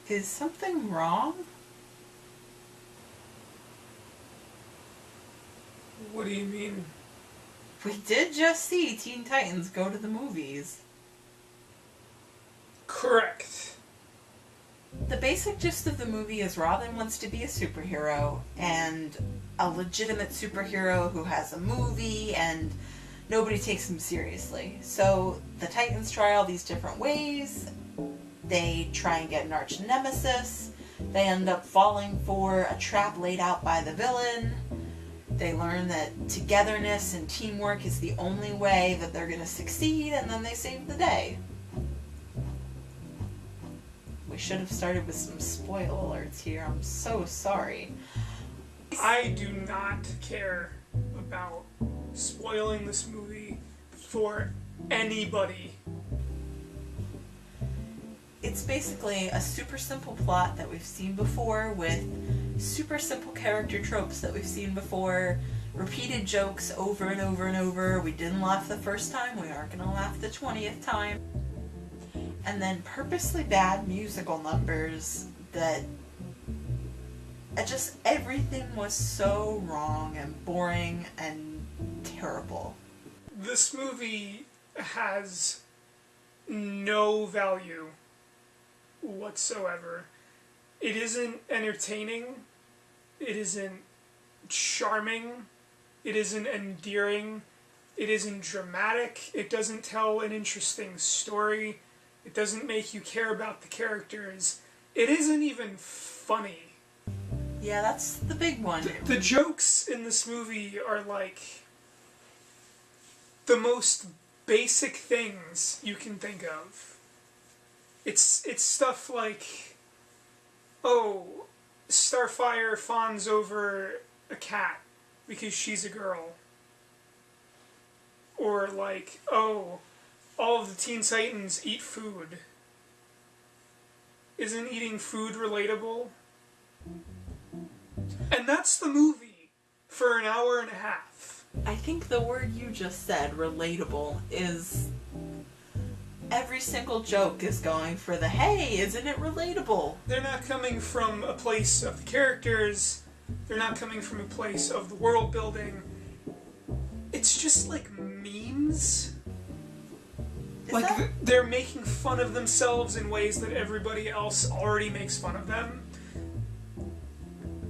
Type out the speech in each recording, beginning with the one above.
Is something wrong? What do you mean? We did just see Teen Titans go to the movies. Correct. The basic gist of the movie is Robin wants to be a superhero, and a legitimate superhero who has a movie, and nobody takes him seriously. So the Titans try all these different ways. They try and get an arch nemesis. They end up falling for a trap laid out by the villain. They learn that togetherness and teamwork is the only way that they're going to succeed, and then they save the day. We should have started with some spoil alerts here. I'm so sorry. I do not care about spoiling this movie for anybody. It's basically a super simple plot that we've seen before with super simple character tropes that we've seen before, repeated jokes over and over and over. We didn't laugh the first time, we aren't going to laugh the 20th time. And then purposely bad musical numbers that just everything was so wrong and boring and terrible. This movie has no value whatsoever. It isn't entertaining, it isn't charming, it isn't endearing, it isn't dramatic, it doesn't tell an interesting story, it doesn't make you care about the characters, it isn't even funny. Yeah, that's the big one. The jokes in this movie are like the most basic things you can think of. It's stuff like, oh, Starfire fawns over a cat because she's a girl. Or like, oh, all of the Teen Titans eat food. Isn't eating food relatable? And that's the movie for an hour and a half. I think the word you just said, relatable, is... Every single joke is going for the, hey, isn't it relatable? They're not coming from a place of the characters. They're not coming from a place of the world building. It's just like memes. They're making fun of themselves in ways that everybody else already makes fun of them.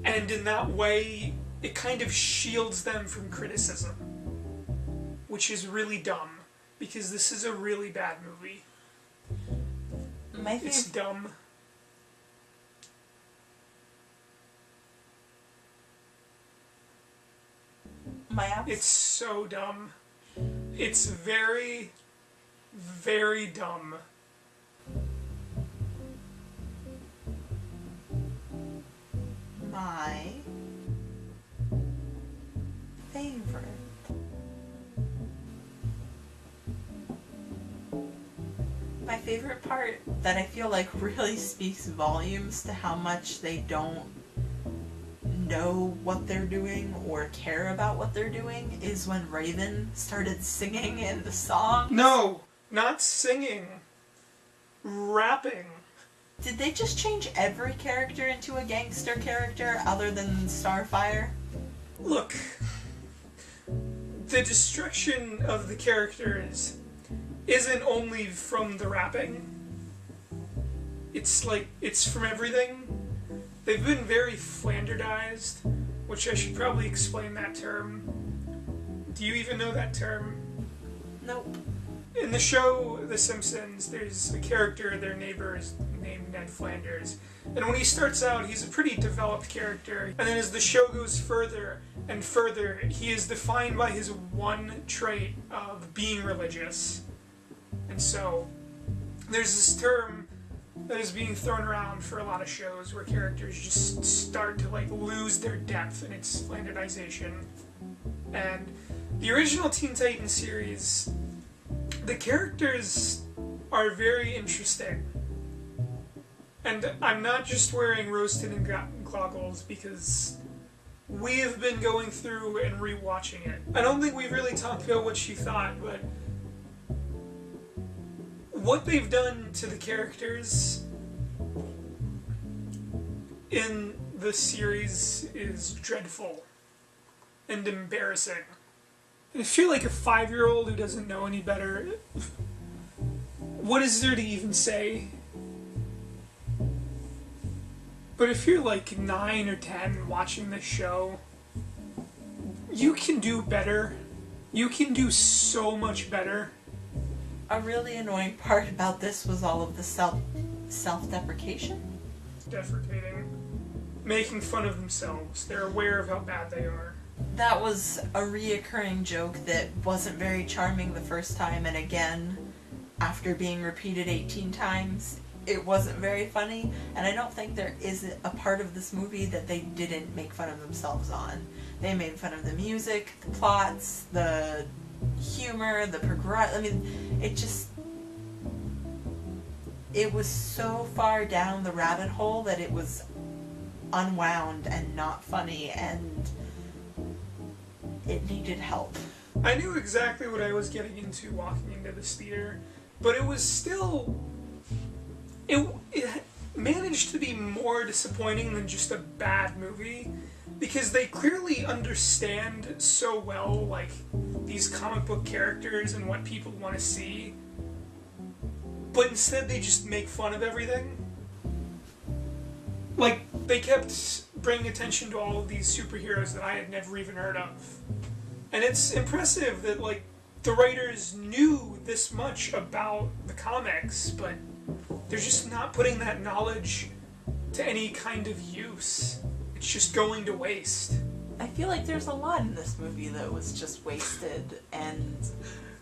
And in that way, it kind of shields them from criticism. Which is really dumb. Because this is a really bad movie. It's dumb. It's so dumb. It's very, very dumb. My favorite. My favorite part that I feel like really speaks volumes to how much they don't know what they're doing or care about what they're doing is when Raven started singing in the song. No, not singing. Rapping. Did they just change every character into a gangster character other than Starfire? Look, the destruction of the characters isn't only from the rapping. It's like, it's from everything. They've been very Flanderized, which I should probably explain that term. Do you even know that term? Nope. In the show The Simpsons, there's a character, their neighbor is named Ned Flanders. And when he starts out, he's a pretty developed character. And then as the show goes further and further, he is defined by his one trait of being religious. And so, there's this term that is being thrown around for a lot of shows where characters just start to like lose their depth in its Flanderization. And the original Teen Titans series, the characters are very interesting. And I'm not just wearing rose-tinted goggles because we have been going through and rewatching it. I don't think we've really talked about what she thought, but what they've done to the characters in the series is dreadful and embarrassing. If you're like a 5-year-old who doesn't know any better, what is there to even say? But if you're like 9 or 10 watching this show, you can do better. You can do so much better. A really annoying part about this was all of the self-deprecation. Defecating. Making fun of themselves. They're aware of how bad they are. That was a reoccurring joke that wasn't very charming the first time, and again, after being repeated 18 times, it wasn't very funny, and I don't think there is a part of this movie that they didn't make fun of themselves on. They made fun of the music, the plots, the humor, the I mean, it was so far down the rabbit hole that it was unwound and not funny, and it needed help. I knew exactly what I was getting into walking into this theater, but it was still... It managed to be more disappointing than just a bad movie, because they clearly understand so well, like, these comic book characters and what people want to see, but instead they just make fun of everything. Like, they kept bringing attention to all of these superheroes that I had never even heard of. And it's impressive that, like, the writers knew this much about the comics, but they're just not putting that knowledge to any kind of use. It's just going to waste. I feel like there's a lot in this movie that was just wasted, and...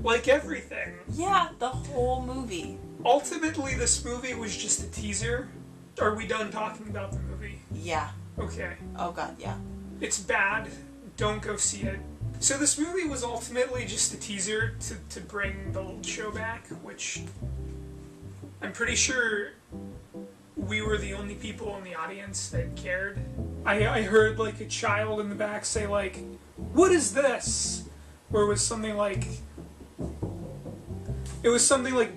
Like everything. Yeah, the whole movie. Ultimately, this movie was just a teaser. Are we done talking about the movie? Yeah. Okay. Oh god, yeah. It's bad. Don't go see it. So this movie was ultimately just a teaser to bring the old show back, which I'm pretty sure we were the only people in the audience that cared. I heard like a child in the back say like, "What is this?" Or it was something like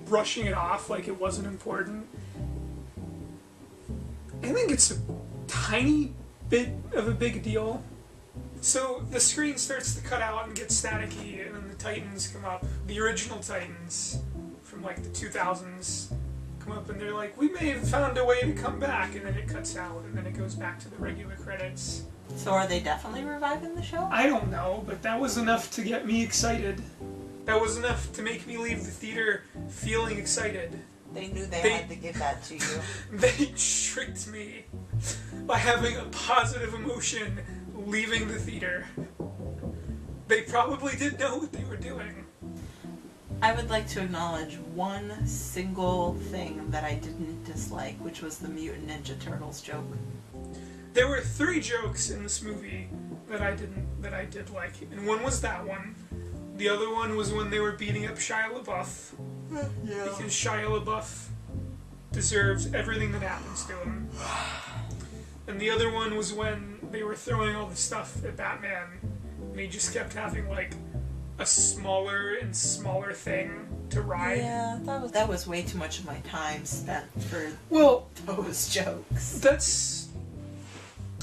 brushing it off like it wasn't important. I think it's a tiny bit of a big deal. So the screen starts to cut out and get staticky, and then the Titans come up. The original Titans from like the 2000s come up, and they're like, "We may have found a way to come back," and then it cuts out, and then it goes back to the regular credits. So are they definitely reviving the show? I don't know, but that was enough to get me excited. That was enough to make me leave the theater feeling excited. They knew they had to give that to you. They tricked me by having a positive emotion leaving the theater. They probably did know what they were doing. I would like to acknowledge one single thing that I didn't dislike, which was the Mutant Ninja Turtles joke. There were 3 jokes in this movie that I did like, and one was that one. The other one was when they were beating up Shia LaBeouf. Yeah. Because Shia LaBeouf deserves everything that happens to him. And the other one was when they were throwing all the stuff at Batman, and he just kept having, like, a smaller and smaller thing to ride. Yeah, that was way too much of my time spent for those jokes. That's...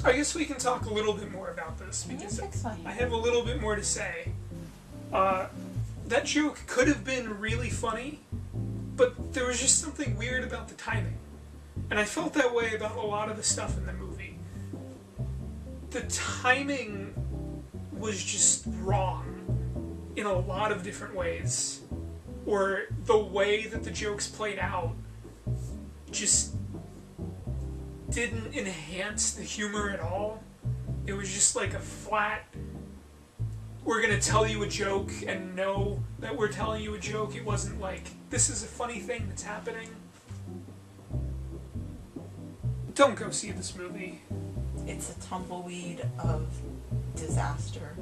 I guess we can talk a little bit more about this, because I have a little bit more to say. That joke could have been really funny, but there was just something weird about the timing. And I felt that way about a lot of the stuff in the movie. The timing was just wrong in a lot of different ways. Or the way that the jokes played out just didn't enhance the humor at all. It was just like a flat, we're gonna tell you a joke and know that we're telling you a joke. It wasn't like, this is a funny thing that's happening. Don't go see this movie. It's a tumbleweed of disaster.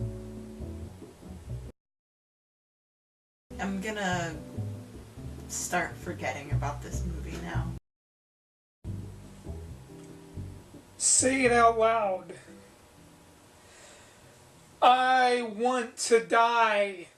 I'm gonna start forgetting about this movie now. Say it out loud. I want to die.